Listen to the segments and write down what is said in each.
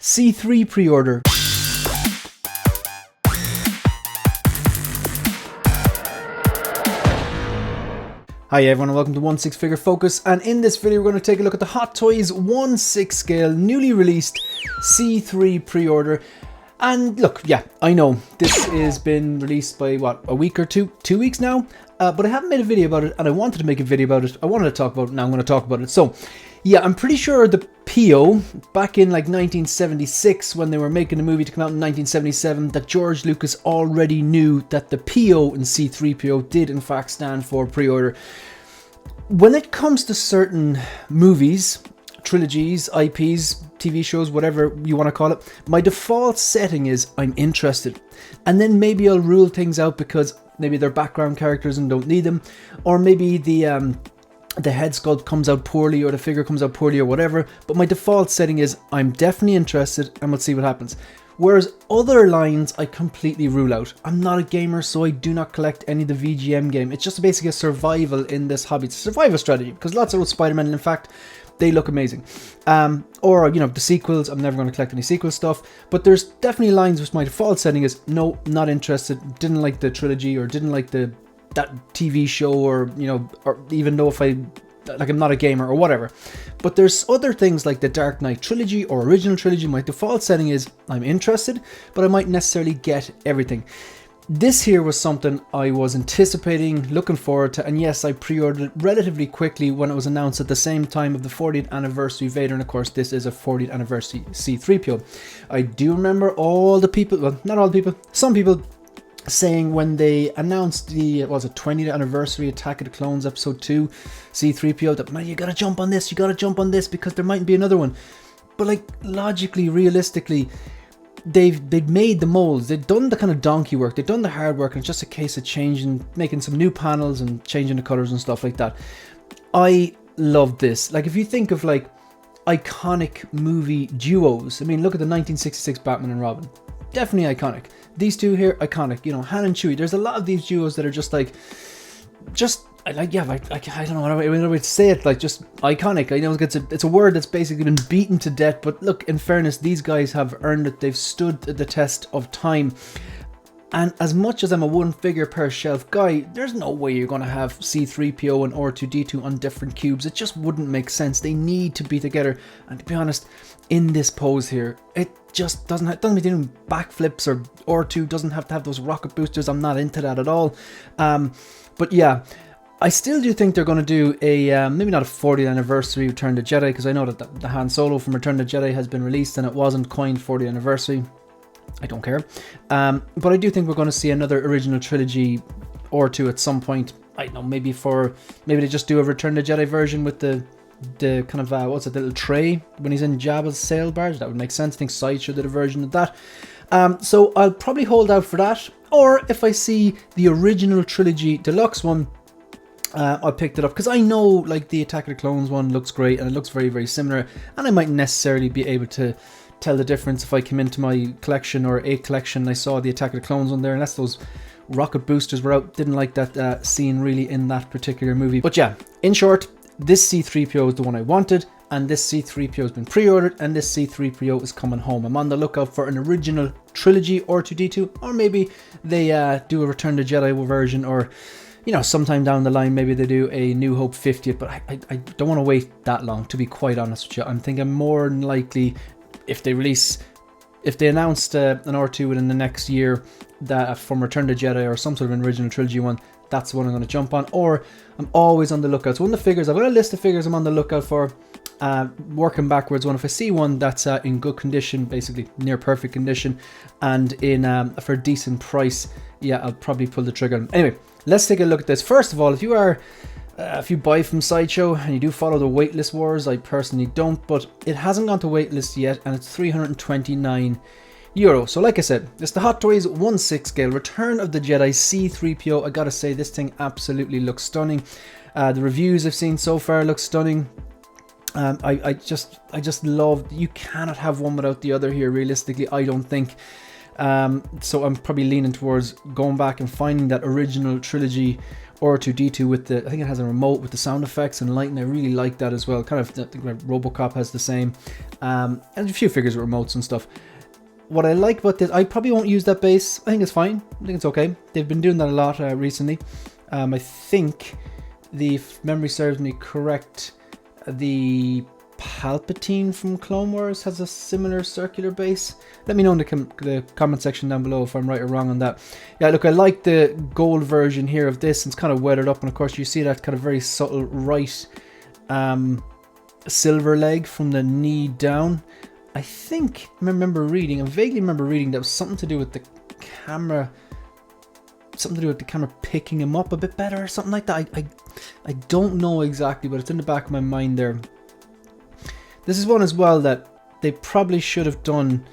C3 pre-order. Hi everyone and welcome to 1/6 Figure Focus, and in this video we're going to take a look at the HotToys 1/6 scale newly released C3 pre-order. And look, yeah, I know this has been released by what, a week or two weeks now, but I haven't made a video about it and I wanted to make a video about it. I wanted to talk about it, now I'm going to talk about it. So yeah, I'm pretty sure the PO back in like 1976, when they were making the movie to come out in 1977, that George Lucas already knew that the PO in C-3PO did in fact stand for pre-order. When it comes to certain movies, trilogies, IPs, TV shows, whatever you want to call it, my default setting is I'm interested. And then maybe I'll rule things out because maybe they're background characters and don't need them, or maybe the head sculpt comes out poorly or the figure comes out poorly or whatever, but my default setting is I'm definitely interested and we'll see what happens. Whereas other lines I completely rule out. I'm not a gamer, so I do not collect any of the VGM game. It's just basically a survival in this hobby. It's a survival strategy, because lots of those Spider-Man, in fact, they look amazing. Or, you know, the sequels, I'm never going to collect any sequel stuff, but there's definitely lines which my default setting is no, not interested, didn't like the trilogy or didn't like that TV show, or, you know, or even though if I'm not a gamer or whatever. But there's other things like the Dark Knight trilogy or original trilogy. My default setting is I'm interested, but I might necessarily get everything. This here was something I was anticipating, looking forward to, and yes, I pre-ordered it relatively quickly when it was announced at the same time of the 40th anniversary Vader, and of course this is a 40th anniversary C-3PO. I do remember all the people, well, not all the people, some people saying when they announced the 20th anniversary Attack of the Clones episode 2 C-3PO that, man, you gotta jump on this, because there might be another one. But like, logically, realistically, they've made the molds, they've done the kind of donkey work, they've done the hard work, and it's just a case of changing, making some new panels and changing the colors and stuff like that. I love this. Like, if you think of like iconic movie duos, I mean, look at the 1966 Batman and Robin, definitely iconic. These two here, iconic. You know, Han and Chewie. There's a lot of these duos that are just like, I don't know what way to say it. Like, just iconic. I know it's a word that's basically been beaten to death. But look, in fairness, these guys have earned it. They've stood the test of time. And as much as I'm a one figure per shelf guy, there's no way you're going to have C-3PO and R2-D2 on different cubes. It just wouldn't make sense. They need to be together. And to be honest, in this pose here, it just doesn't be doing backflips, or R2 doesn't have to have those rocket boosters. I'm not into that at all. But yeah, I still do think they're going to do a, maybe not a 40th anniversary Return to Jedi, because I know that the Han Solo from Return to Jedi has been released and it wasn't coined 40th anniversary. I don't care. But I do think we're going to see another original trilogy or two at some point. I don't know, maybe they just do a Return to Jedi version with the kind of, what's it, little tray when he's in Jabba's sail barge. That would make sense. I think Sideshow did a version of that. So I'll probably hold out for that. Or if I see the original trilogy deluxe one, I picked it up, because I know like the Attack of the Clones one looks great and it looks very, very similar, and I might necessarily be able to tell the difference if I came into my collection or a collection and I saw the Attack of the Clones on there, unless those rocket boosters were out. Didn't like that scene really in that particular movie. But yeah, in short, this C-3PO is the one I wanted, and this C-3PO has been pre-ordered, and this C-3PO is coming home. I'm on the lookout for an original trilogy R2-D2, or maybe they do a Return to Jedi version, or, you know, sometime down the line maybe they do a New Hope 50th, but I don't want to wait that long, to be quite honest with you. I'm thinking more than likely, if they announced an R2 within the next year, that from Return to Jedi or some sort of an original trilogy one, that's the one I'm going to jump on. Or I'm always on the lookout. So one of the figures, I've got a list of figures I'm on the lookout for, working backwards. One, if I see one that's in good condition, basically near perfect condition, and for a decent price, yeah, I'll probably pull the trigger. Anyway, let's take a look at this. First of all, if you buy from Sideshow and you do follow the waitlist wars, I personally don't, but it hasn't gone to waitlist yet, and it's €329. So like I said, it's the HotToys 1/6 scale Return of the Jedi C-3PO. I gotta say, this thing absolutely looks stunning. The reviews I've seen so far look stunning. I just love, you cannot have one without the other here, realistically, I don't think. So I'm probably leaning towards going back and finding that original trilogy R2D2 with the, I think it has a remote with the sound effects and lighting. I really like that as well. Kind of, I think Robocop has the same, and a few figures with remotes and stuff. What I like about this, I probably won't use that base. I think it's fine. I think it's okay. They've been doing that a lot recently. I think, if memory serves me correct, the Palpatine from Clone Wars has a similar circular base. Let me know in the comment section down below if I'm right or wrong on that. Yeah, look, I like the gold version here of this. It's kind of weathered up, and of course you see that kind of very subtle right silver leg from the knee down. I think I vaguely remember reading that was something to do with the camera, picking him up a bit better or something like that. I don't know exactly, but it's in the back of my mind there. This is one as well that they probably should have done.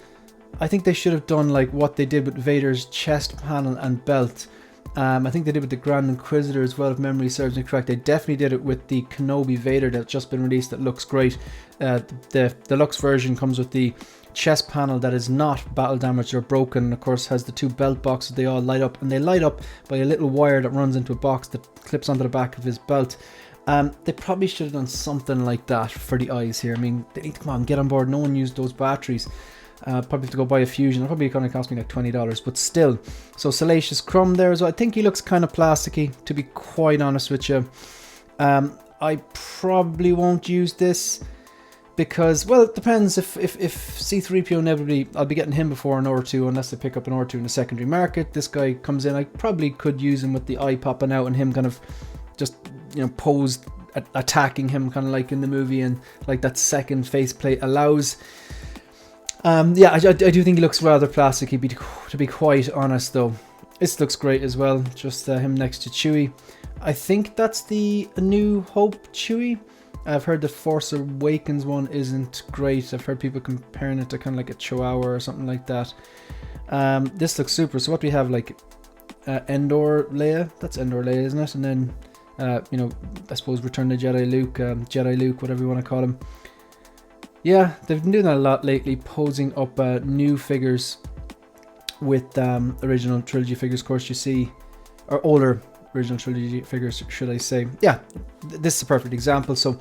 I think they should have done like what they did with Vader's chest panel and belt. I think they did with the Grand Inquisitor as well, if memory serves me correct. They definitely did it with the Kenobi Vader that's just been released that looks great. The deluxe version comes with the chest panel that is not battle damaged or broken, and of course has the two belt boxes. They all light up, and they light up by a little wire that runs into a box that clips onto the back of his belt. They probably should have done something like that for the eyes here. I mean, they need to come on, get on board. No one used those batteries. Probably have to go buy a Fusion. It'll probably going to cost me like $20, but still. So Salacious Crumb there as well. I think he looks kind of plasticky, to be quite honest with you. I probably won't use this because, well, it depends. If C-3PO inevitably, I'll be getting him before an R2 unless they pick up an R2 in the secondary market. This guy comes in, I probably could use him with the eye popping out and him kind of just, you know, posed attacking him, kind of like in the movie, and like that second faceplate allows. Yeah, I do think he looks rather plasticky, to be quite honest though. This looks great as well, just him next to Chewie. I think that's the A New Hope Chewie. I've heard the Force Awakens one isn't great. I've heard people comparing it to kind of like a Chihuahua or something like that. This looks super. So what do we have, like Endor Leia? That's Endor Leia, isn't it? And then, you know, I suppose Return of the Jedi Luke, Jedi Luke, whatever you want to call him. Yeah, they've been doing that a lot lately, posing up new figures with original trilogy figures. Of course, you see, or older original trilogy figures, should I say. Yeah, this is a perfect example. So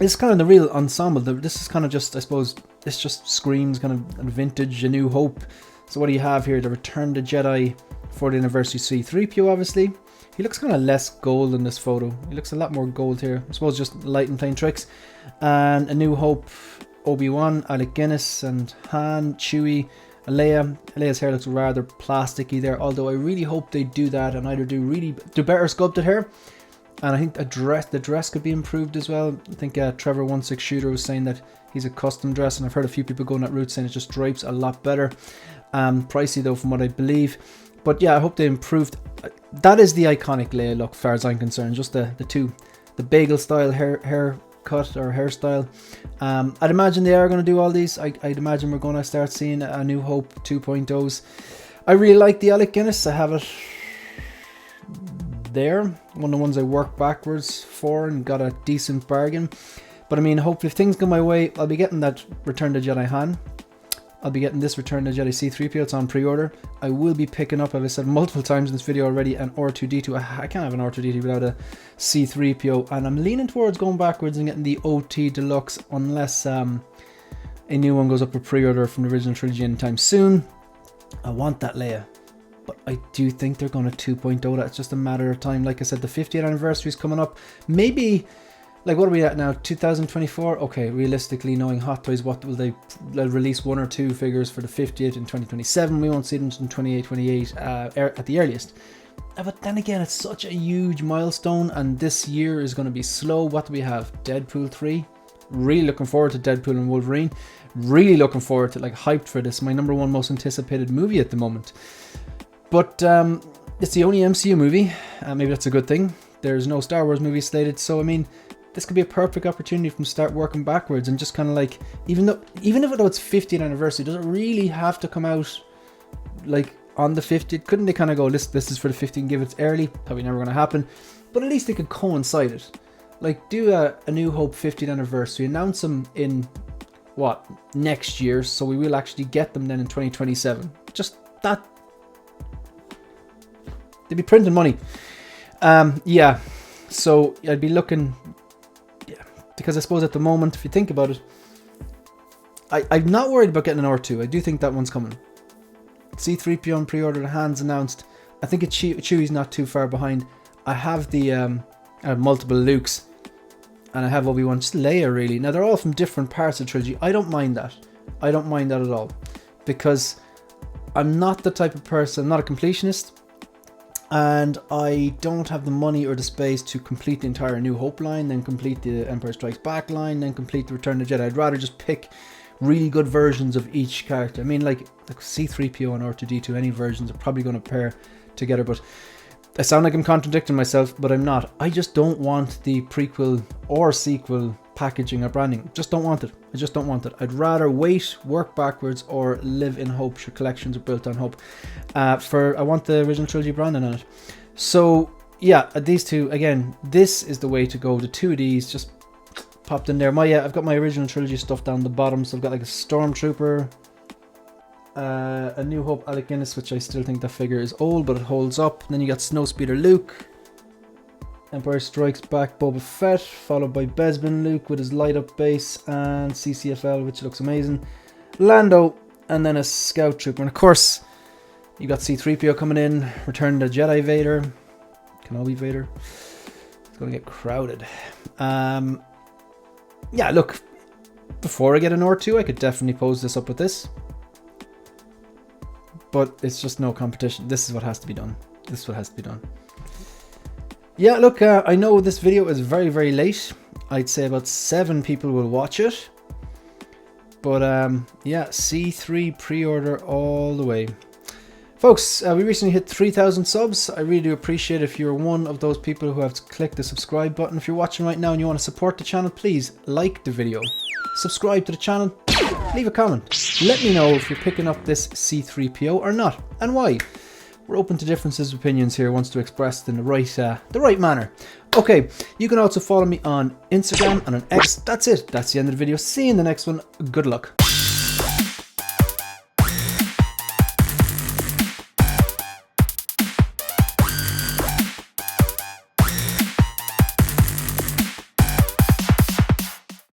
it's kind of the real ensemble. This is kind of just, I suppose, this just screams kind of vintage A New Hope. So what do you have here? The Return to Jedi 40th Anniversary C-3PO, obviously. He looks kind of less gold in this photo. He looks a lot more gold here. I suppose just light and playing tricks. And A New Hope, Obi-Wan, Alec Guinness, and Han, Chewie, Leia. Leia's hair looks rather plasticky there, although I really hope they do that and either do better sculpted hair. And I think the dress could be improved as well. I think Trevor16 Shooter was saying that he's a custom dress, and I've heard a few people going that route saying it just drapes a lot better. Pricey though, from what I believe. But yeah, I hope they improved. That is the iconic Leia look, as far as I'm concerned. Just the bagel style haircut or hairstyle. I'd imagine they are going to do all these. I'd imagine we're going to start seeing A New Hope 2.0s. I really like the Alec Guinness. I have it there. One of the ones I worked backwards for and got a decent bargain. But I mean, hopefully if things go my way, I'll be getting that Return to Jedi Han. I'll be getting this Return to Jedi C-3PO. It's on pre-order. I will be picking up, as I said multiple times in this video already, an R2D2. I can't have an R2D2 without a C-3PO. And I'm leaning towards going backwards and getting the OT Deluxe, unless a new one goes up for pre-order from the original trilogy anytime soon. I want that Leia. But I do think they're going to 2.0 that. It's just a matter of time. Like I said, the 50th anniversary is coming up. Maybe... like, what are we at now? 2024? Okay, realistically, knowing HotToys, what will they'll release 1 or 2 figures for the 50th in 2027. We won't see them in 28 at the earliest. But then again, it's such a huge milestone, and this year is going to be slow. What do we have? Deadpool 3. Really looking forward to Deadpool and Wolverine. Really looking forward to, like, hyped for this. My #1 most anticipated movie at the moment. But it's the only MCU movie. Maybe that's a good thing. There's no Star Wars movie slated, so I mean, this could be a perfect opportunity from start working backwards and just kind of like, even if it's 50th anniversary, does it really have to come out like on the 50th? Couldn't they kind of go, this is for the 50th and give it early? Probably never going to happen, but at least they could coincide it. Like, do a New Hope 50th anniversary, announce them in what, next year, so we will actually get them then in 2027. just that. They'd be printing money. Yeah, so I'd be looking, yeah, because I suppose at the moment, if you think about it, I'm not worried about getting an R2. I do think that one's coming. C-3PO on pre-order, the hands announced. I think Chewie's not too far behind. I have the I have multiple Lukes, and I have Obi-Wan, just Leia really. Now they're all from different parts of the trilogy. I don't mind that. I don't mind that at all, because I'm not the type of person, I'm not a completionist, and I don't have the money or the space to complete the entire New Hope line, then complete the Empire Strikes Back line, then complete the Return of the Jedi. I'd rather just pick really good versions of each character. I mean, like C-3PO and R2-D2, any versions are probably going to pair together, but I sound like I'm contradicting myself, but I'm not. I just don't want the prequel or sequel packaging or branding. Just don't want it. I just don't want it. I'd rather wait, work backwards, or live in hope. Your collections are built on hope. I want the original trilogy branding on it. So yeah, these two, again, this is the way to go. The two of these just popped in there. I've got my original trilogy stuff down the bottom. So I've got like a Stormtrooper, a New Hope Alec Guinness, which I still think that figure is old, but it holds up. And then you got Snowspeeder Luke, Empire Strikes Back Boba Fett, followed by Bespin Luke with his light up base, and CCFL, which looks amazing, Lando, and then a Scout Trooper. And of course, you got C-3PO coming in, Return of the Jedi Vader, Kenobi Vader. It's going to get crowded. Yeah, look, before I get an R2, I could definitely pose this up with this. But it's just no competition. This is what has to be done. This is what has to be done. Yeah, look, I know this video is very, very late. I'd say about 7 people will watch it. But yeah, C3 pre-order all the way. Folks, we recently hit 3,000 subs. I really do appreciate it if you're one of those people who have clicked the subscribe button. If you're watching right now and you want to support the channel, please like the video, subscribe to the channel, leave a comment. Let me know if you're picking up this C-3PO or not, and why. We're open to differences of opinions here, once to expressed in the right manner. Okay, you can also follow me on Instagram and on X. That's it. That's the end of the video. See you in the next one. Good luck.